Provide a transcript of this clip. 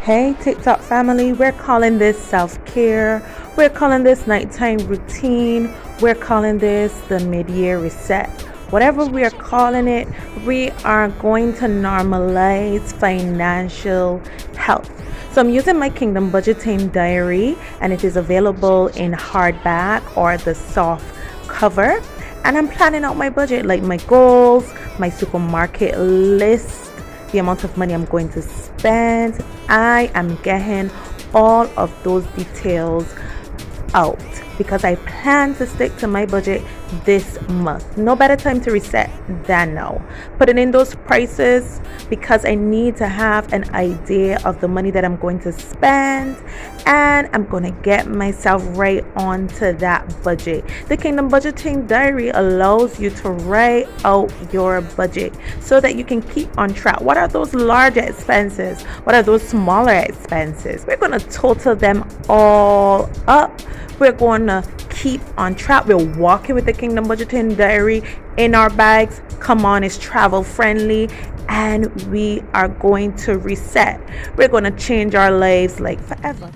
Hey, TikTok family, we're calling this self-care. We're calling this nighttime routine. We're calling this the mid-year reset. Whatever we are calling it, we are going to normalize financial health. So I'm using my Kingdom Budgeting Diary, and it is available in hardback or the soft cover. And I'm planning out my budget, like my goals, my supermarket list, the amount of money I'm going to spend. I am getting all of those details out because I plan to stick to my budget this month. No better time to reset than now. Putting in those prices because I need to have an idea of the money that I'm going to spend, and I'm going to get myself right onto that budget. The Kingdom Budgeting Diary allows you to write out your budget so that you can keep on track. What are those larger expenses? What are those smaller expenses? We're going to total them all up. We're going to keep on track. We're walking with the Kingdom Budgeting Diary in our bags. Come on, it's travel friendly, and we are going to reset. We're going to change our lives like forever.